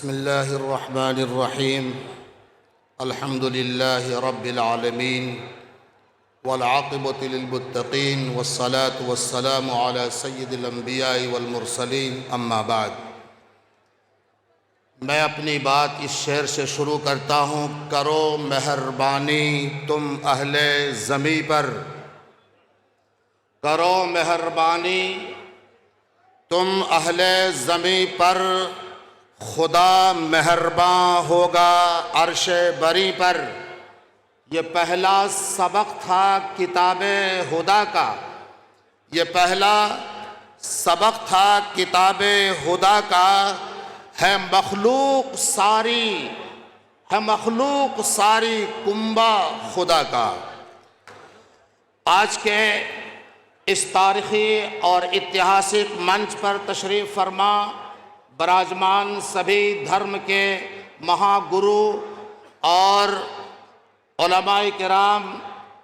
बिस्मिल्लाहिर्रहमानिर्रहीम अल्हम्दुलिल्लाहि रब्बिल आलमीन वल आक़िबतु लिल मुत्तक़ीन वस्सलातु वस्सलामु अला सय्यिदिल अंबिया'i वल मुरसलीन अम्मा बाद। मैं अपनी बात इस शेर से शुरू करता हूँ। करो मेहरबानी तुम अहले ज़मी पर, करो मेहरबानी तुम अहले ज़मी पर, खुदा मेहरबान होगा अर्शे बरी पर। ये पहला सबक था किताबे हुदा का, ये पहला सबक था किताबे हुदा का। है मखलूक सारी कुंबा खुदा का। आज के इस तारीख़ी और ऐतिहासिक मंच पर तशरीफ़ फरमा बराजमान सभी धर्म के महागुरु और उलमाए किराम,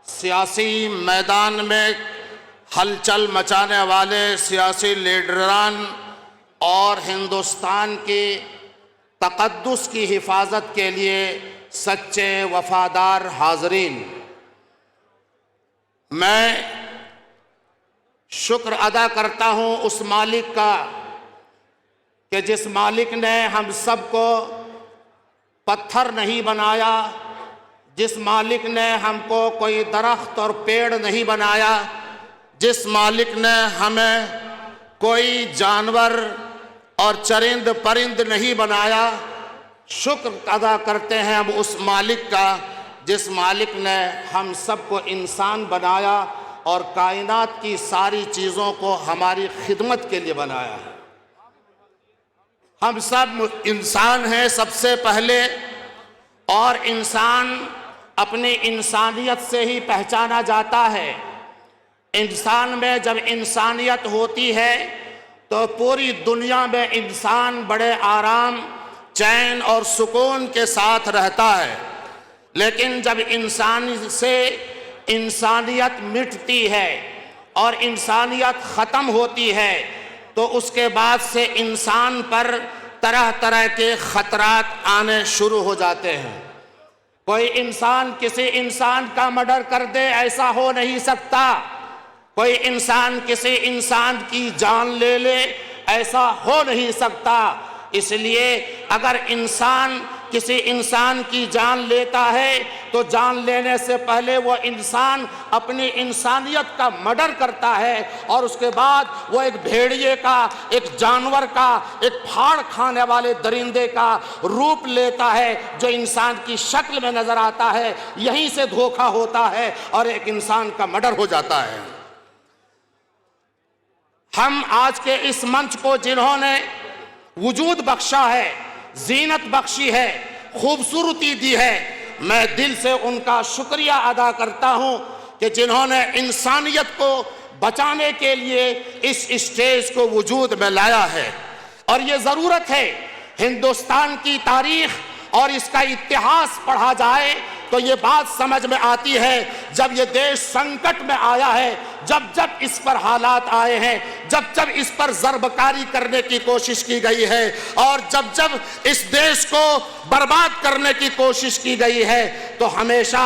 सियासी मैदान में हलचल मचाने वाले सियासी लीडरान और हिंदुस्तान की तक़द्दुस की हिफाजत के लिए सच्चे वफ़ादार हाज़रीन, मैं शुक्र अदा करता हूँ उस मालिक का कि जिस मालिक ने हम सबको पत्थर नहीं बनाया, जिस मालिक ने हमको कोई दरख्त और पेड़ नहीं बनाया, जिस मालिक ने हमें कोई जानवर और चरिंद परिंद नहीं बनाया। शुक्र अदा करते हैं हम उस मालिक का जिस मालिक ने हम सबको इंसान बनाया और कायनात की सारी चीज़ों को हमारी खिदमत के लिए बनाया है। हम सब इंसान हैं सबसे पहले, और इंसान अपनी इंसानियत से ही पहचाना जाता है। इंसान में जब इंसानियत होती है तो पूरी दुनिया में इंसान बड़े आराम, चैन और सुकून के साथ रहता है। लेकिन जब इंसान से इंसानियत मिटती है और इंसानियत ख़त्म होती है तो उसके बाद से इंसान पर तरह तरह के ख़तरात आने शुरू हो जाते हैं। कोई इंसान किसी इंसान का मर्डर कर दे, ऐसा हो नहीं सकता। कोई इंसान किसी इंसान की जान ले ले, ऐसा हो नहीं सकता। इसलिए अगर इंसान किसी इंसान की जान लेता है तो जान लेने से पहले वो इंसान अपनी इंसानियत का मर्डर करता है और उसके बाद वो एक भेड़िए का, एक जानवर का, एक फाड़ खाने वाले दरिंदे का रूप लेता है जो इंसान की शक्ल में नजर आता है। यहीं से धोखा होता है और एक इंसान का मर्डर हो जाता है। हम आज के इस मंच को जिन्होंने वजूद बख्शा है, जीनत बख्शी है, खूबसूरती दी है, मैं दिल से उनका शुक्रिया अदा करता हूं कि जिन्होंने इंसानियत को बचाने के लिए इस स्टेज को वजूद में लाया है। और ये ज़रूरत है, हिंदुस्तान की तारीख और इसका इतिहास पढ़ा जाए तो ये बात समझ में आती है, जब ये देश संकट में आया है, जब जब इस पर हालात आए हैं, जब जब इस पर ज़रबकारी करने की कोशिश की गई है और जब जब इस देश को बर्बाद करने की कोशिश की गई है, तो हमेशा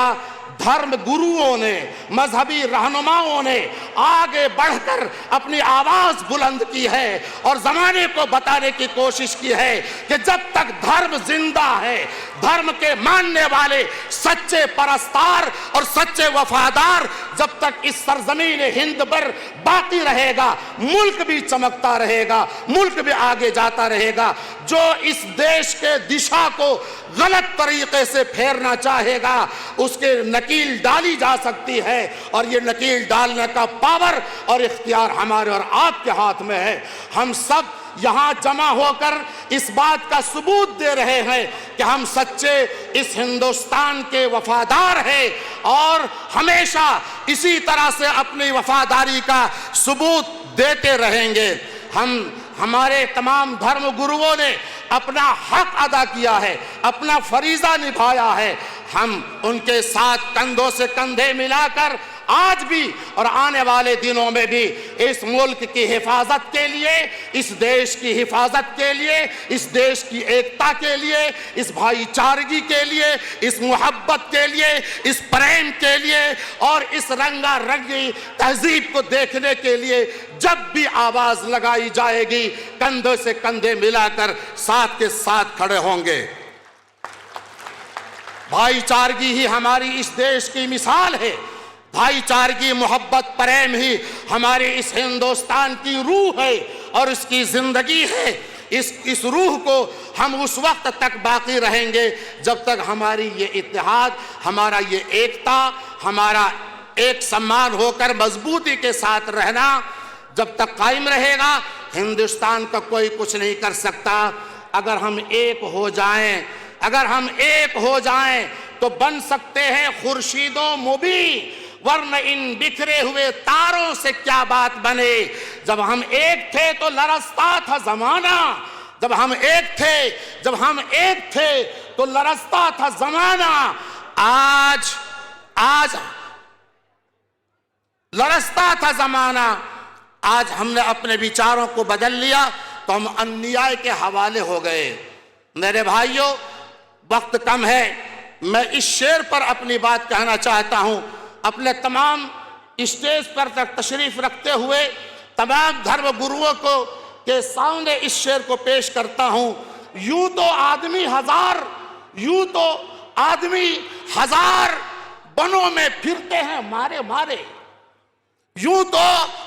धर्म गुरुओं ने, मजहबी रहनुमाओं ने आगे बढ़कर अपनी आवाज़ बुलंद की है और ज़माने को बताने की कोशिश की है कि जब तक धर्म जिंदा है, धर्म के मानने वाले सच्चे परस्तार और सच्चे वफादार जब तक इस सरजमीन हिंद पर बाकी रहेगा, मुल्क भी चमकता रहेगा, मुल्क भी आगे जाता रहेगा। जो इस देश के दिशा को गलत तरीके से फेरना चाहेगा उसके नकील डाली जा सकती है और ये नकील डालने का पावर और इख्तियार हमारे और आपके हाथ में है। हम सब यहाँ जमा होकर इस बात का सबूत दे रहे हैं कि हम सच्चे इस हिंदुस्तान के वफादार हैं और हमेशा इसी तरह से अपनी वफादारी का सबूत देते रहेंगे। हमारे तमाम धर्म गुरुओं ने अपना हक अदा किया है, अपना फरीज़ा निभाया है। हम उनके साथ कंधों से कंधे मिलाकर आज भी और आने वाले दिनों में भी इस मुल्क की हिफाजत के लिए, इस देश की हिफाजत के लिए, इस देश की एकता के लिए, इस भाईचारगी के लिए, इस मोहब्बत के लिए, इस प्रेम के लिए और इस रंगा रंगी तहजीब को देखने के लिए जब भी आवाज लगाई जाएगी, कंधे से कंधे मिलाकर साथ के साथ खड़े होंगे। भाईचारगी ही हमारी इस देश की मिसाल है। भाईचारगी, मोहब्बत, प्रेम ही हमारे इस हिंदुस्तान की रूह है और इसकी जिंदगी है। इस रूह को हम उस वक्त तक बाकी रहेंगे जब तक हमारी ये इत्तेहाद, हमारा ये एकता, हमारा एक सम्मान होकर मजबूती के साथ रहना जब तक कायम रहेगा, हिंदुस्तान का कोई कुछ नहीं कर सकता। अगर हम एक हो जाएं, अगर हम एक हो जाएं तो बन सकते हैं खुर्शीदों मुबी, वरना इन बिखरे हुए तारों से क्या बात बने। जब हम एक थे तो लरसता था जमाना, जब हम एक थे तो लरसता था जमाना। आज लरसता था जमाना, आज हमने अपने विचारों को बदल लिया तो हम अन्याय के हवाले हो गए। मेरे भाइयों, वक्त कम है, मैं इस शेर पर अपनी बात कहना चाहता हूं। अपने तमाम स्टेज पर तशरीफ रखते हुए तमाम धर्म गुरुओं को के सामने इस शेर को पेश करता हूं। यूं तो आदमी हजार बनों में फिरते हैं मारे मारे, यूं तो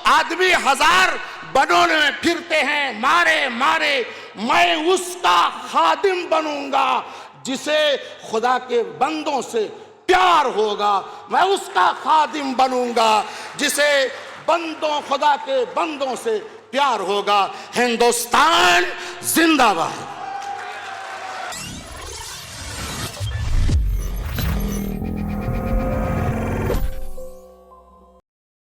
आदमी हजार बनों में फिरते हैं मारे मारे। मैं उसका खादिम बनूंगा जिसे खुदा के बंदों से प्यार होगा, मैं उसका खादिम बनूंगा जिसे खुदा के बंदों से प्यार होगा। हिंदुस्तान जिंदाबाद।